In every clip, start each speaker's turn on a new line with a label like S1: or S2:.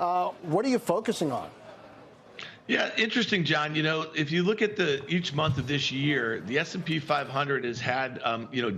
S1: What are you focusing on?
S2: Yeah, interesting, John. If you look at each month of this year, the S&P 500 has had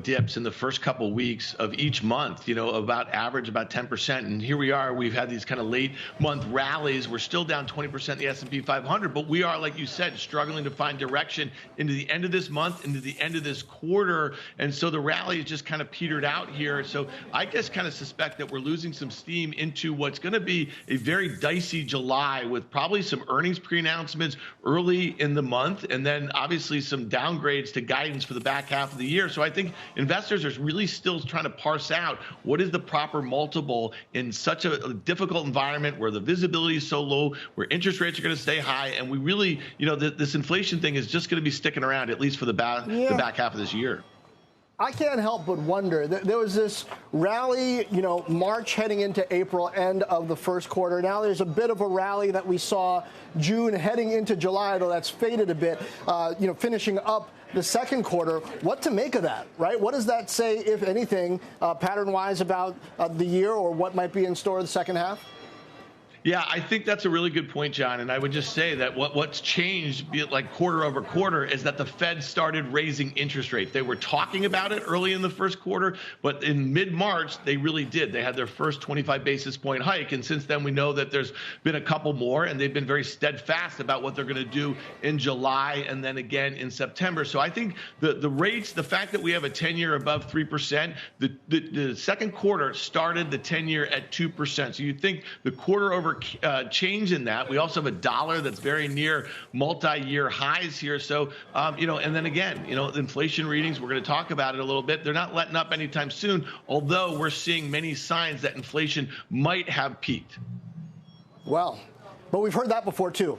S2: dips in the first couple weeks of each month. About average about 10%. And here we are. We've had these kind of late month rallies. We're still down 20% in the S&P 500, but we are, like you said, struggling to find direction into the end of this month, into the end of this quarter. And so the rally is just kind of petered out here. So I just kind of suspect that we're losing some steam into what's going to be a very dicey July with probably some earnings announcements early in the month, and then obviously some downgrades to guidance for the back half of the year. So I think investors are really still trying to parse out what is the proper multiple in such a difficult environment where the visibility is so low, where interest rates are going to stay high, and we really, this inflation thing is just going to be sticking around at least for the back half of this year.
S1: I can't help but wonder. There was this rally, March heading into April, end of the first quarter. Now there's a bit of a rally that we saw June heading into July, though that's faded a bit, finishing up the second quarter. What to make of that, right? What does that say, if anything, pattern-wise about the year or what might be in store the second half?
S2: Yeah, I think that's a really good point, John. And I would just say that what's changed, be it like quarter over quarter, is that the Fed started raising interest rates. They were talking about it early in the first quarter, but in mid-March, they really did. They had their first 25 basis point hike. And since then, we know that there's been a couple more, and they've been very steadfast about what they're going to do in July and then again in September. So I think the rates, the fact that we have a 10-year above 3%, the second quarter started the 10-year at 2%. So you think the quarter over change in that. We also have a dollar that's very near multi-year highs here. So, and then again, the inflation readings, we're going to talk about it a little bit. They're not letting up anytime soon, although we're seeing many signs that inflation might have peaked.
S1: Well, but we've heard that before, too.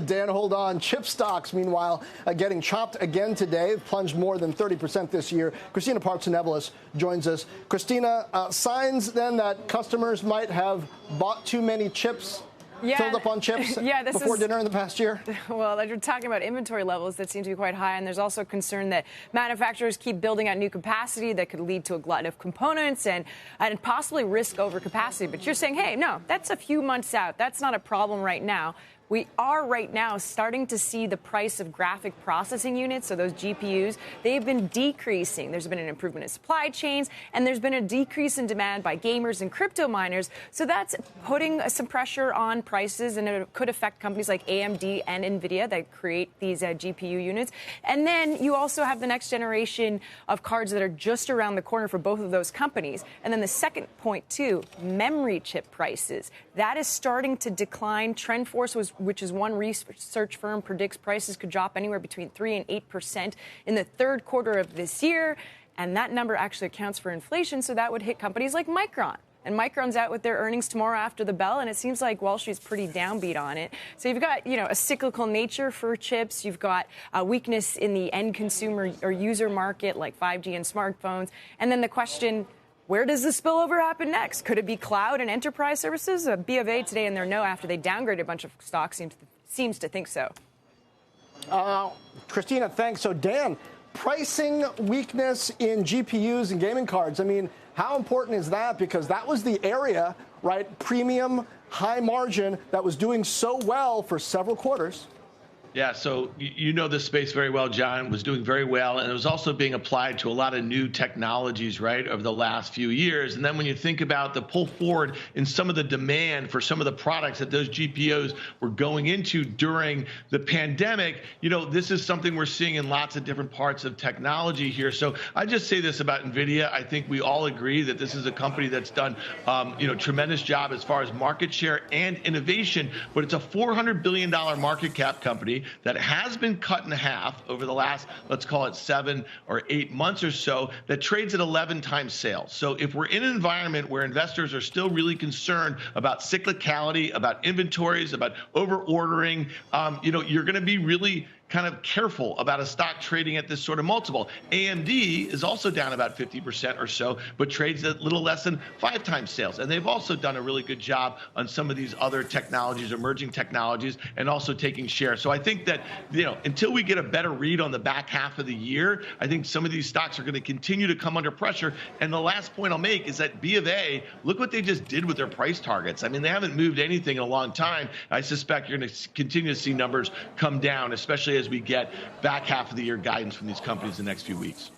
S1: Dan, hold on. Chip stocks, meanwhile, getting chopped again today. Plunged more than 30% this year. Christina Partsinevelos joins us. Christina, signs then that customers might have bought too many chips, filled up on chips before dinner in the past year?
S3: Well, you're talking about inventory levels that seem to be quite high, and there's also concern that manufacturers keep building out new capacity that could lead to a glut of components and possibly risk overcapacity. But you're saying, hey, no, that's a few months out. That's not a problem right now. We are right now starting to see the price of graphic processing units, so those GPUs, they've been decreasing. There's been an improvement in supply chains, and there's been a decrease in demand by gamers and crypto miners. So that's putting some pressure on prices, and it could affect companies like AMD and NVIDIA that create these GPU units. And then you also have the next generation of cards that are just around the corner for both of those companies. And then the second point, too, memory chip prices. That is starting to decline. TrendForce which is one research firm, predicts prices could drop anywhere between 3 and 8% in the third quarter of this year. And that number actually accounts for inflation, so that would hit companies like Micron. And Micron's out with their earnings tomorrow after the bell, and it seems like Wall Street's pretty downbeat on it. So you've got, a cyclical nature for chips. You've got a weakness in the end consumer or user market, like 5G and smartphones. And then the question, where does the spillover happen next? Could it be cloud and enterprise services? B of A today in their no after they downgraded a bunch of stocks seems to think so.
S1: Christina, thanks. So, Dan, pricing weakness in GPUs and gaming cards. I mean, how important is that? Because that was the area, right, premium, high margin, that was doing so well for several quarters.
S2: Yeah, so you know this space very well, John. It was doing very well, and it was also being applied to a lot of new technologies, right, over the last few years. And then when you think about the pull forward in some of the demand for some of the products that those GPUs were going into during the pandemic, this is something we're seeing in lots of different parts of technology here. So I just say this about NVIDIA. I think we all agree that this is a company that's done, tremendous job as far as market share and innovation, but it's a $400 billion market cap company that has been cut in half over the last, let's call it 7 or 8 months or so, that trades at 11 times sales. So if we're in an environment where investors are still really concerned about cyclicality, about inventories, about over ordering, you're going to be really kind of careful about a stock trading at this sort of multiple. AMD is also down about 50% or so, but trades at a little less than 5 times sales. And they've also done a really good job on some of these other technologies, emerging technologies, and also taking share. So I think that, until we get a better read on the back half of the year, I think some of these stocks are going to continue to come under pressure. And the last point I'll make is that B of A, look what they just did with their price targets. I mean, they haven't moved anything in a long time. I suspect you're going to continue to see numbers come down, especially as we get back half of the year guidance from these companies in the next few weeks.